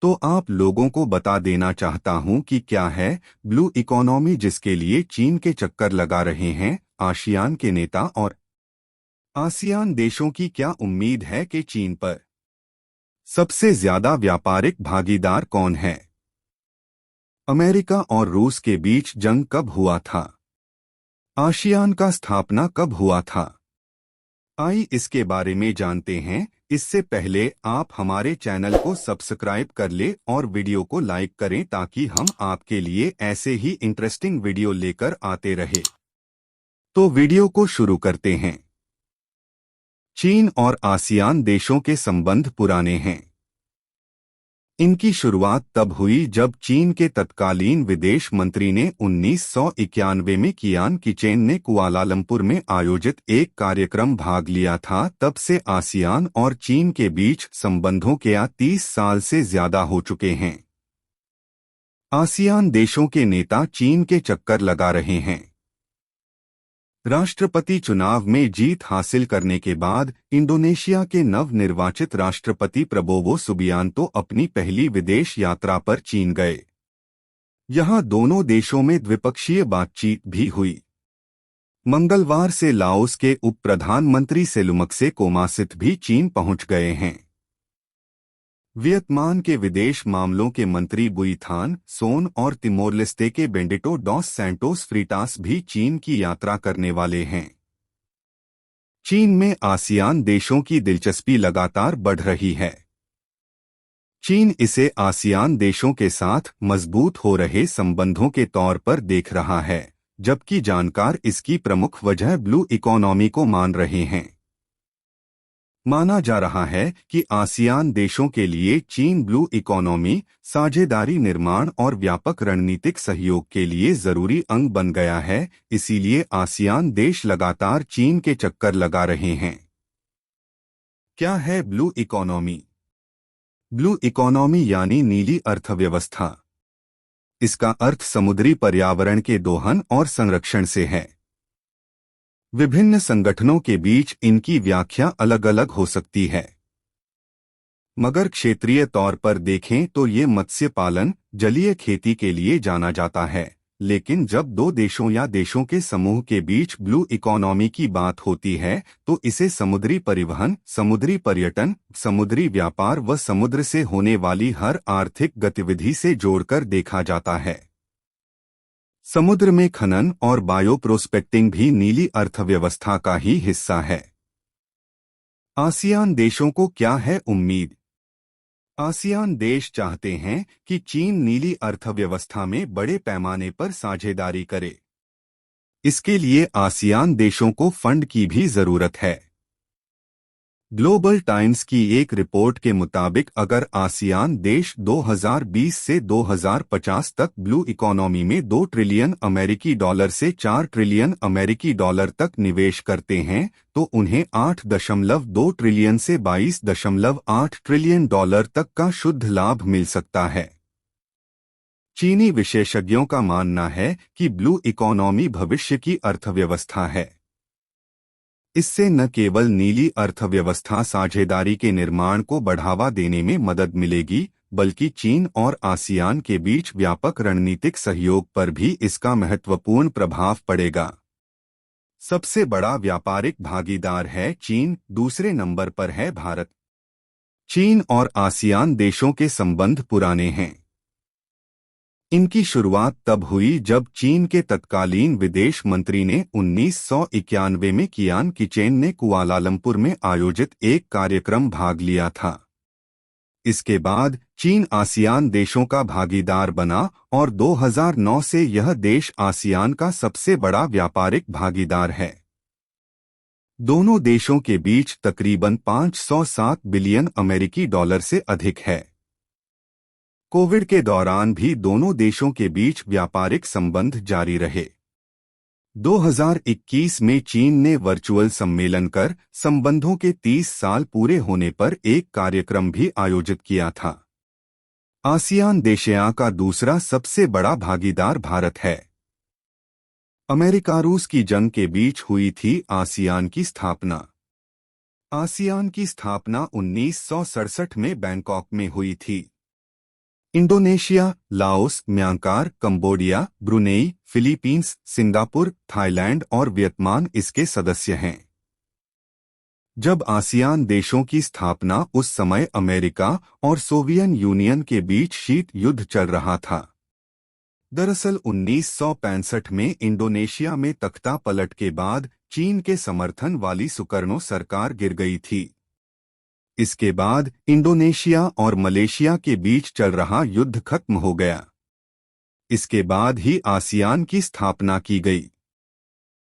तो आप लोगों को बता देना चाहता हूं कि क्या है ब्लू इकोनॉमी, जिसके लिए चीन के चक्कर लगा रहे हैं आसियान के नेता। और आसियान देशों की क्या उम्मीद है कि चीन पर सबसे ज्यादा व्यापारिक भागीदार कौन है? अमेरिका और रूस के बीच जंग कब हुआ था? आसियान का स्थापना कब हुआ था? आई इसके बारे में जानते हैं। इससे पहले आप हमारे चैनल को सब्सक्राइब कर ले और वीडियो को लाइक करें ताकि हम आपके लिए ऐसे ही इंटरेस्टिंग वीडियो लेकर आते रहे। तो वीडियो को शुरू करते हैं। चीन और आसियान देशों के संबंध पुराने हैं। इनकी शुरुआत तब हुई जब चीन के तत्कालीन विदेश मंत्री ने 1991 में कियान किचेन ने कुआलालंपुर में आयोजित एक कार्यक्रम भाग लिया था। तब से आसियान और चीन के बीच संबंधों के 30 साल से ज्यादा हो चुके हैं। आसियान देशों के नेता चीन के चक्कर लगा रहे हैं। राष्ट्रपति चुनाव में जीत हासिल करने के बाद इंडोनेशिया के नवनिर्वाचित राष्ट्रपति प्रबोवो सुबियांतो अपनी पहली विदेश यात्रा पर चीन गए। यहां दोनों देशों में द्विपक्षीय बातचीत भी हुई। मंगलवार से लाओस के उप प्रधानमंत्री सेलुमक्से कोमासित भी चीन पहुंच गए हैं। वियतनाम के विदेश मामलों के मंत्री बुइथान सोन और तिमोर लेस्ते के बेंडिटो डॉस सैंटोस फ्रीटास भी चीन की यात्रा करने वाले हैं। चीन में आसियान देशों की दिलचस्पी लगातार बढ़ रही है। चीन इसे आसियान देशों के साथ मजबूत हो रहे संबंधों के तौर पर देख रहा है, जबकि जानकार इसकी प्रमुख वजह ब्लू इकोनॉमी को मान रहे हैं। माना जा रहा है कि आसियान देशों के लिए चीन ब्लू इकोनॉमी, साझेदारी निर्माण और व्यापक रणनीतिक सहयोग के लिए जरूरी अंग बन गया है। इसीलिए आसियान देश लगातार चीन के चक्कर लगा रहे हैं। क्या है ब्लू इकोनॉमी? ब्लू इकोनॉमी यानी नीली अर्थव्यवस्था। इसका अर्थ समुद्री पर्यावरण के दोहन और संरक्षण से है। विभिन्न संगठनों के बीच इनकी व्याख्या अलग अलग हो सकती है, मगर क्षेत्रीय तौर पर देखें तो ये मत्स्य पालन, जलीय खेती के लिए जाना जाता है। लेकिन जब दो देशों या देशों के समूह के बीच ब्लू इकोनॉमी की बात होती है तो इसे समुद्री परिवहन, समुद्री पर्यटन, समुद्री व्यापार व समुद्र से होने वाली हर आर्थिक गतिविधि से जोड़कर देखा जाता है। समुद्र में खनन और बायो प्रोस्पेक्टिंग भी नीली अर्थव्यवस्था का ही हिस्सा है। आसियान देशों को क्या है उम्मीद? आसियान देश चाहते हैं कि चीन नीली अर्थव्यवस्था में बड़े पैमाने पर साझेदारी करे। इसके लिए आसियान देशों को फंड की भी जरूरत है। ग्लोबल टाइम्स की एक रिपोर्ट के मुताबिक अगर आसियान देश 2020 से 2050 तक ब्लू इकोनॉमी में $2 ट्रिलियन अमेरिकी डॉलर से $4 ट्रिलियन अमेरिकी डॉलर तक निवेश करते हैं तो उन्हें 8.2 ट्रिलियन से $22.8 ट्रिलियन डॉलर तक का शुद्ध लाभ मिल सकता है। चीनी विशेषज्ञों का मानना है कि ब्लू इकोनॉमी भविष्य की अर्थव्यवस्था है। इससे न केवल नीली अर्थव्यवस्था साझेदारी के निर्माण को बढ़ावा देने में मदद मिलेगी, बल्कि चीन और आसियान के बीच व्यापक रणनीतिक सहयोग पर भी इसका महत्वपूर्ण प्रभाव पड़ेगा। सबसे बड़ा व्यापारिक भागीदार है चीन, दूसरे नंबर पर है भारत। चीन और आसियान देशों के संबंध पुराने हैं। इनकी शुरुआत तब हुई जब चीन के तत्कालीन विदेश मंत्री ने 1991 में कियान किचेन ने कुआलालंपुर में आयोजित एक कार्यक्रम भाग लिया था। इसके बाद चीन आसियान देशों का भागीदार बना और 2009 से यह देश आसियान का सबसे बड़ा व्यापारिक भागीदार है। दोनों देशों के बीच तकरीबन 507 बिलियन अमेरिकी डॉलर से अधिक है। कोविड के दौरान भी दोनों देशों के बीच व्यापारिक संबंध जारी रहे। 2021 में चीन ने वर्चुअल सम्मेलन कर संबंधों के 30 साल पूरे होने पर एक कार्यक्रम भी आयोजित किया था। आसियान देशिया का दूसरा सबसे बड़ा भागीदार भारत है। अमेरिका रूस की जंग के बीच हुई थी आसियान की स्थापना। आसियान की स्थापना 1967 में बैंकॉक में हुई थी। Indonesia, Laos, Myanmar, Cambodia, Brunei, Philippines, Singapore, Thailand और वियतनाम इसके सदस्य हैं। जब आसियान देशों की स्थापना उस समय अमेरिका और सोवियत यूनियन के बीच शीत युद्ध चल रहा था। दरअसल 1965 में इंडोनेशिया में तख्ता पलट के बाद चीन के समर्थन वाली सुकर्णो सरकार गिर गई थी। इसके बाद इंडोनेशिया और मलेशिया के बीच चल रहा युद्ध खत्म हो गया। इसके बाद ही आसियान की स्थापना की गई।